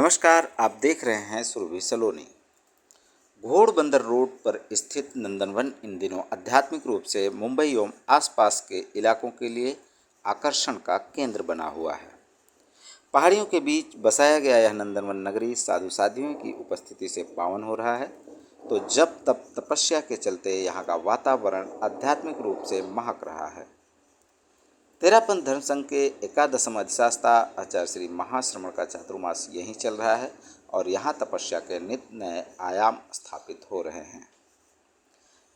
नमस्कार, आप देख रहे हैं सुरभि सलोनी। घोड़बंदर रोड पर स्थित नंदनवन इन दिनों आध्यात्मिक रूप से मुंबई एवं आसपास के इलाकों के लिए आकर्षण का केंद्र बना हुआ है। पहाड़ियों के बीच बसाया गया यह नंदनवन नगरी साधु साध्वियों की उपस्थिति से पावन हो रहा है, तो जब तप तपस्या के चलते यहाँ का वातावरण आध्यात्मिक रूप से महक रहा है। तेरापंथ धर्म संघ के एकादशम अधिशास्ता आचार्य श्री महाश्रमण का चातुर्मास यहीं चल रहा है और यहाँ तपस्या के नित्य नए आयाम स्थापित हो रहे हैं।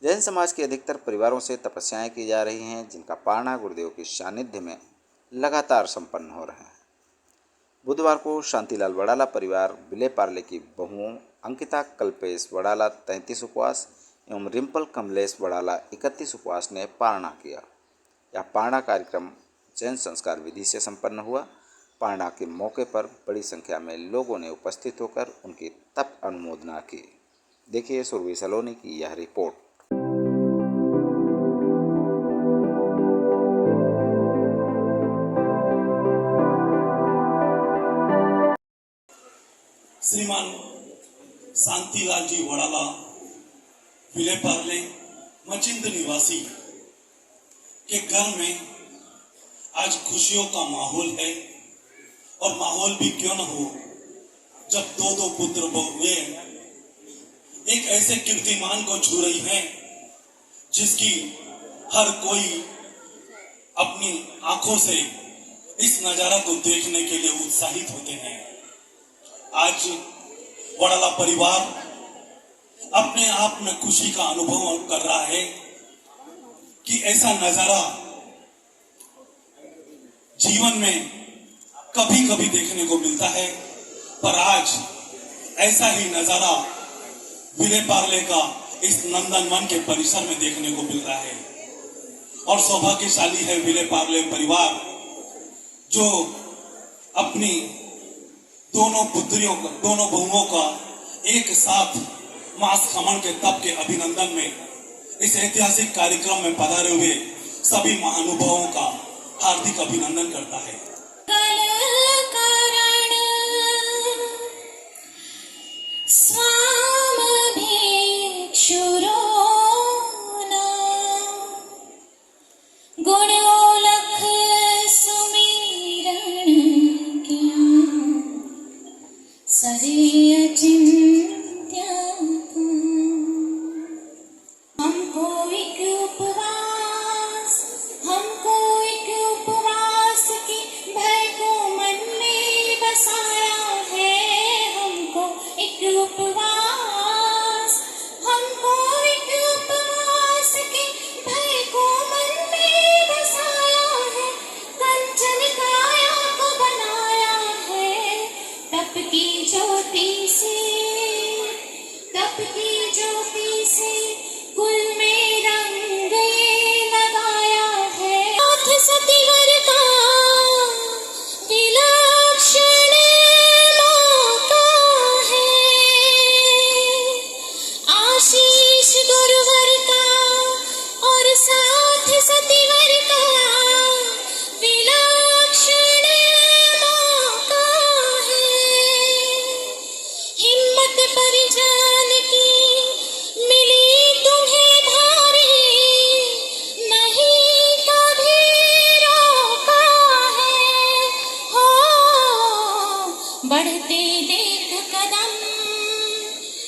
जैन समाज के अधिकतर परिवारों से तपस्याएं की जा रही हैं, जिनका पारणा गुरुदेव के सानिध्य में लगातार संपन्न हो रहे हैं। बुधवार को शांतिलाल वड़ाला परिवार विले पार्ले की बहुओं अंकिता कल्पेश वड़ाला 33 उपवास एवं रिम्पल कमलेश वड़ाला 31 उपवास ने पारणा किया। यह पारणा कार्यक्रम जैन संस्कार विधि से संपन्न हुआ। पारणा के मौके पर बड़ी संख्या में लोगों ने उपस्थित होकर उनकी तप अनुमोदना की। देखिए सुरभि सलोनी की यह रिपोर्ट। श्रीमान शांतिलाल जी वड़ाला विले पार्ले मचिंद निवासी के घर में आज खुशियों का माहौल है। और माहौल भी क्यों न हो जब दो पुत्र बहुएं एक ऐसे कीर्तिमान को छू रही हैं जिसकी हर कोई अपनी आंखों से इस नजारा को देखने के लिए उत्साहित होते हैं। आज वड़ाला परिवार अपने आप में खुशी का अनुभव कर रहा है कि ऐसा नजारा जीवन में कभी कभी देखने को मिलता है, पर आज ऐसा ही नजारा विले पार्ले का इस नंदनवन के परिसर में देखने को मिल रहा है। और सौभाग्यशाली है विले पार्ले परिवार जो अपनी दोनों पुत्रियों का, दोनों बहुओं का एक साथ मास खमन के तप के अभिनंदन में इस ऐतिहासिक कार्यक्रम में पधारे हुए सभी महानुभावों का हार्दिक अभिनंदन करता है।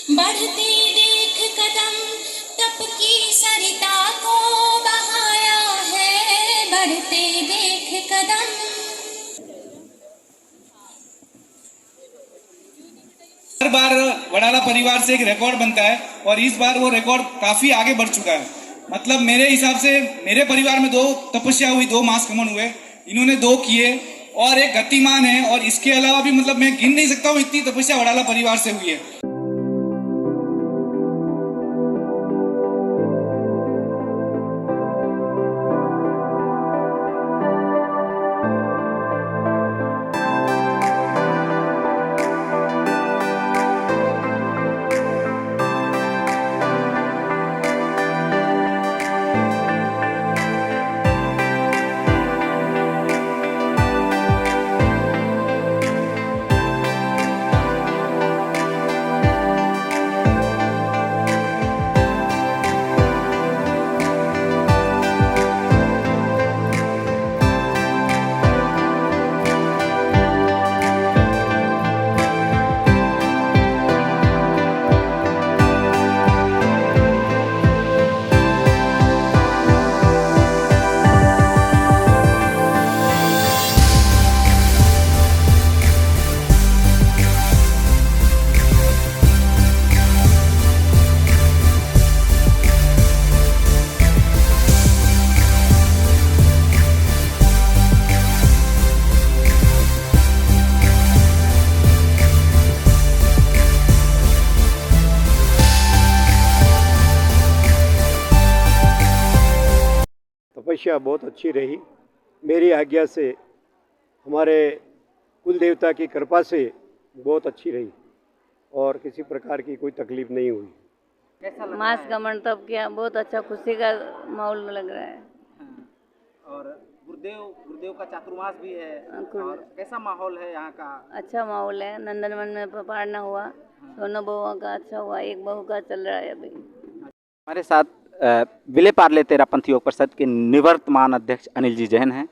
बढ़ते देख कदम तप की सरिता को बहाया है। बढ़ते देख कदम। हर बार वड़ाला परिवार से एक रिकॉर्ड बनता है और इस बार वो रिकॉर्ड काफी आगे बढ़ चुका है। मतलब मेरे हिसाब से मेरे परिवार में 2 तपस्या हुई, 2 मास खमन हुए, इन्होंने 2 किए और एक गतिमान है। और इसके अलावा भी मतलब मैं गिन नहीं सकता हूँ इतनी तपस्या वड़ाला परिवार से हुई है। तपस्या बहुत अच्छी रही। मेरी आज्ञा से, हमारे कुल देवता की कृपा से बहुत अच्छी रही और किसी प्रकार की कोई तकलीफ नहीं हुई। कैसा लग मास रहा है? गमन तब किया, बहुत अच्छा खुशी का माहौल लग रहा है। हाँ। और गुरुदेव गुरुदेव का चातुर्मास भी है गुरु- और कैसा माहौल है यहाँ का? अच्छा माहौल है। नंदनवन में पारना हुआ, दोनों बहुओं का अच्छा हुआ, एक बहू का चल रहा है अभी। हमारे साथ विले पार्ले तेरापंथी योग परिषद के निवर्तमान अध्यक्ष अनिल जी जैन हैं।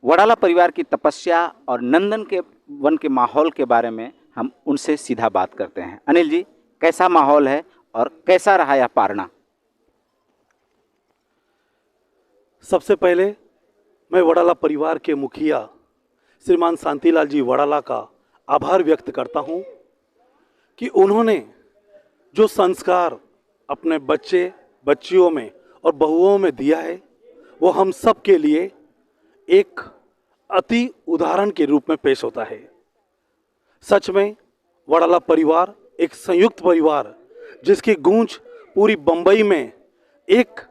वडाला परिवार की तपस्या और नंदन के वन के माहौल के बारे में हम उनसे सीधा बात करते हैं। अनिल जी, कैसा माहौल है और कैसा रहा यह पारना? सबसे पहले मैं वडाला परिवार के मुखिया श्रीमान शांतिलाल जी वडाला का आभार व्यक्त करता हूं कि उन्होंने जो संस्कार अपने बच्चे बच्चियों में और बहुओं में दिया है वो हम सब के लिए एक अति उदाहरण के रूप में पेश होता है। सच में वडाला परिवार एक संयुक्त परिवार जिसकी गूंज पूरी बंबई में एक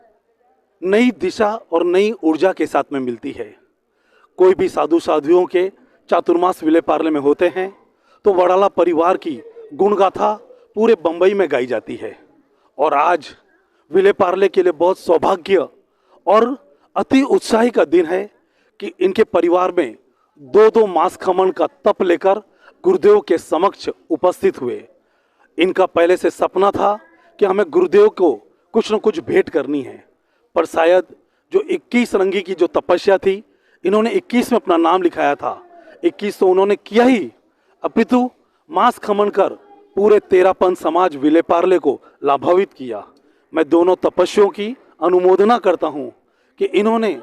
नई दिशा और नई ऊर्जा के साथ में मिलती है। कोई भी साधु साधुओं के चातुर्मास विले पार्ले में होते हैं तो वडाला परिवार की गुणगाथा पूरे बंबई में गाई जाती है। और आज विले पार्ले के लिए बहुत सौभाग्य और अति उत्साही का दिन है कि इनके परिवार में दो मास खमन का तप लेकर गुरुदेव के समक्ष उपस्थित हुए। इनका पहले से सपना था कि हमें गुरुदेव को कुछ न कुछ भेंट करनी है, पर शायद जो 21 रंगी की जो तपस्या थी, इन्होंने 21 में अपना नाम लिखाया था, 21 तो उन्होंने किया ही, अपितु मास खमन कर पूरे तेरापंथ समाज विले पार्ले को लाभान्वित किया। मैं दोनों तपस्वियों की अनुमोदना करता हूँ कि इन्होंने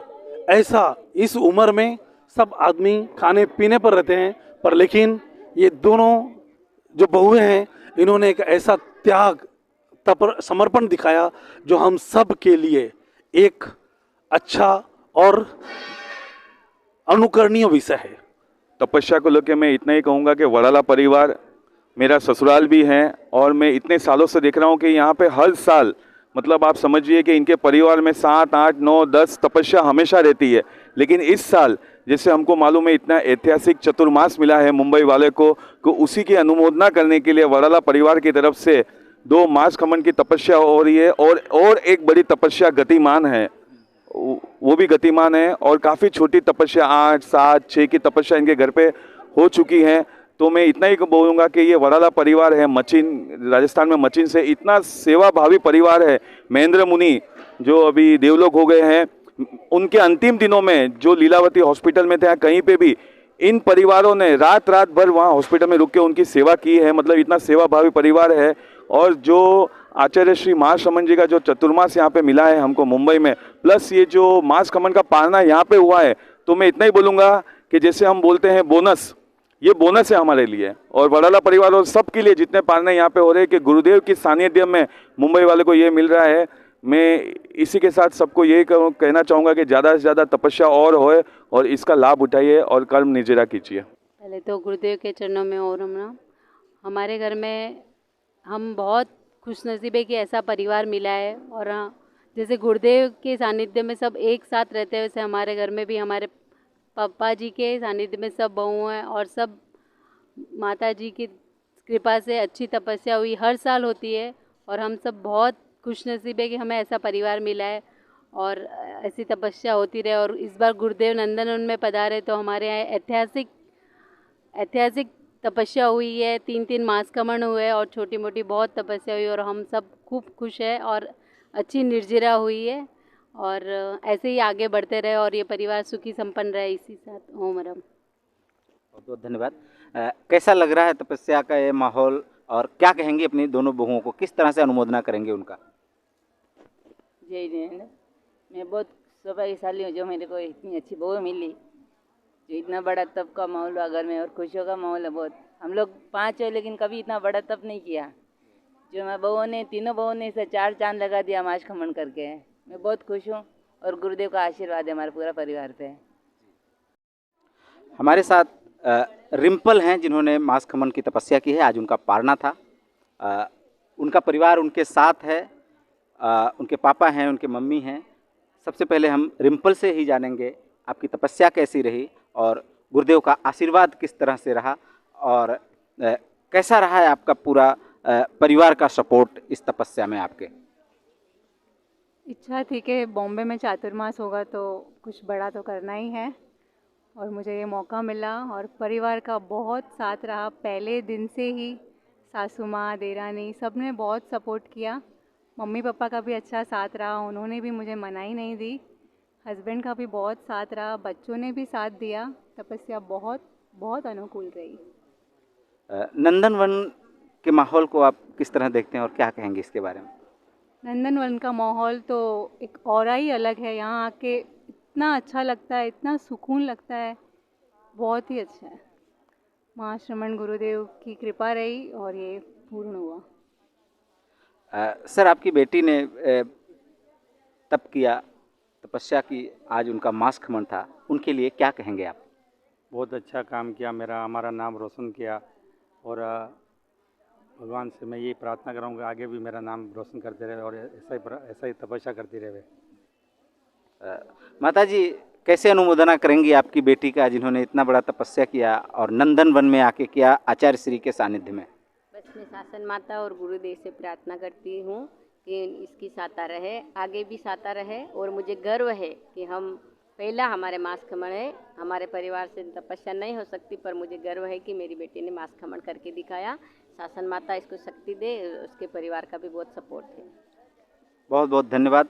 ऐसा, इस उम्र में सब आदमी खाने पीने पर रहते हैं, पर लेकिन ये दोनों जो बहुएं हैं, इन्होंने एक ऐसा त्याग समर्पण दिखाया जो हम सब के लिए एक अच्छा और अनुकरणीय विषय है। तपस्या को लेकर मैं इतना ही कहूँगा कि वडाला परिवार मेरा ससुराल भी है और मैं इतने सालों से देख रहा हूँ कि यहाँ पे हर साल, मतलब आप समझिए कि इनके परिवार में 7, 8, 9, 10 तपस्या हमेशा रहती है। लेकिन इस साल जैसे हमको मालूम है इतना ऐतिहासिक चतुर्मास मिला है मुंबई वाले को उसी की अनुमोदना करने के लिए वडाला परिवार की तरफ से 2 मास खमन की तपस्या हो रही है और एक बड़ी तपस्या गतिमान है, वो भी गतिमान है। और काफ़ी छोटी तपस्या 8, 7, 6 की तपस्या इनके घर पे हो चुकी है। तो मैं इतना ही बोलूँगा कि ये वडाला परिवार है, मचिन, राजस्थान में मचिन से इतना सेवा भावी परिवार है। महेंद्र मुनि जो अभी देवलोक हो गए हैं, उनके अंतिम दिनों में जो लीलावती हॉस्पिटल में थे, कहीं पे भी इन परिवारों ने रात भर वहाँ हॉस्पिटल में रुक के उनकी सेवा की है। मतलब इतना सेवा भावी परिवार है। और जो आचार्य श्री महाश्रमण जी का जो चतुर्मास यहाँ पे मिला है हमको मुंबई में, प्लस ये जो मास खमन का पारना यहाँ पे हुआ है, तो मैं इतना ही बोलूँगा कि जैसे हम बोलते हैं बोनस, ये बोनस है हमारे लिए और वडाला परिवार और सबके लिए जितने पारने यहाँ पे हो रहे हैं कि गुरुदेव की सानिध्य में मुंबई वाले को ये मिल रहा है। मैं इसी के साथ सबको ये कहना चाहूँगा कि ज़्यादा से ज़्यादा तपस्या और होए और इसका लाभ उठाइए और कर्म निर्जरा कीजिए। पहले तो गुरुदेव के चरणों में और हमारे घर में हम बहुत खुशनसीब है कि ऐसा परिवार मिला है। और जैसे गुरुदेव के सानिध्य में सब एक साथ रहते हैं, वैसे हमारे घर में भी हमारे पापा जी के सानिध्य में सब बहू हैं और सब माता जी की कृपा से अच्छी तपस्या हुई, हर साल होती है। और हम सब बहुत खुशनसीब है कि हमें ऐसा परिवार मिला है और ऐसी तपस्या होती रहे। और इस बार गुरुदेव नंदनवन में पधारे तो हमारे यहाँ ऐतिहासिक तपस्या हुई है, 3 मास खमन हुए और छोटी मोटी बहुत तपस्या हुई और हम सब खूब खुश है और अच्छी निर्जरा हुई है। और ऐसे ही आगे बढ़ते रहे और ये परिवार सुखी संपन्न रहे, इसी साथ ओम रम। बहुत बहुत धन्यवाद। कैसा लग रहा है तपस्या का ये माहौल और क्या कहेंगे अपनी दोनों बहुओं को, किस तरह से अनुमोदना करेंगे उनका? जय जैन। मैं बहुत सौभाग्यशाली हूँ जो मेरे को इतनी अच्छी बहू मिली, जो इतना बड़ा तप का माहौल हुआ घर में और खुशियों का माहौल है बहुत। हम लोग 5 है लेकिन कभी इतना बड़ा तप नहीं किया। जो मैं बहू ने, तीनों बहू ने इसे 4 चांद लगा दिया मास खमन करके। मैं बहुत खुश हूँ और गुरुदेव का आशीर्वाद है हमारे पूरा परिवार पे। हमारे साथ रिम्पल हैं जिन्होंने मास खमन की तपस्या की है। आज उनका पारना था। उनका परिवार उनके साथ है। उनके पापा हैं, उनके मम्मी हैं। सबसे पहले हम रिम्पल से ही जानेंगे आपकी तपस्या कैसी रही और गुरुदेव का आशीर्वाद किस तरह से रहा और कैसा रहा है आपका पूरा परिवार का सपोर्ट इस तपस्या में आपके। इच्छा थी कि बॉम्बे में चातुर्मास होगा तो कुछ बड़ा तो करना ही है और मुझे ये मौका मिला और परिवार का बहुत साथ रहा। पहले दिन से ही सासू माँ, देरानी सब ने बहुत सपोर्ट किया। मम्मी पापा का भी अच्छा साथ रहा, उन्होंने भी मुझे मनाही नहीं दी। हस्बैंड का भी बहुत साथ रहा, बच्चों ने भी साथ दिया। तपस्या बहुत बहुत अनुकूल रही। नंदनवन के माहौल को आप किस तरह देखते हैं और क्या कहेंगे इसके बारे में? नंदनवन का माहौल तो एक और ही अलग है। यहाँ आके इतना अच्छा लगता है, इतना सुकून लगता है, बहुत ही अच्छा है। महाश्रमण गुरुदेव की कृपा रही और ये पूर्ण हुआ। सर, आपकी बेटी ने तप किया, तपस्या की, आज उनका मास खमन था, उनके लिए क्या कहेंगे आप? बहुत अच्छा काम किया, हमारा नाम रोशन किया और भगवान से मैं ये प्रार्थना करूँगा आगे भी मेरा नाम रोशन करते रहे और ऐसा ही तपस्या करती रहे। माता जी, कैसे अनुमोदना करेंगी आपकी बेटी का जिन्होंने इतना बड़ा तपस्या किया और नंदनवन में आके किया आचार्य श्री के सानिध्य में? बस मैं शासन माता और गुरुदेव से प्रार्थना करती हूँ कि इसकी साता रहे, आगे भी साता रहे और मुझे गर्व है कि हम पहला हमारे मास खमन है। हमारे परिवार से तपस्या नहीं हो सकती पर मुझे गर्व है कि मेरी बेटी ने मास खमन करके दिखाया। शासन माता इसको शक्ति दे, उसके परिवार का भी बहुत सपोर्ट है। बहुत बहुत धन्यवाद।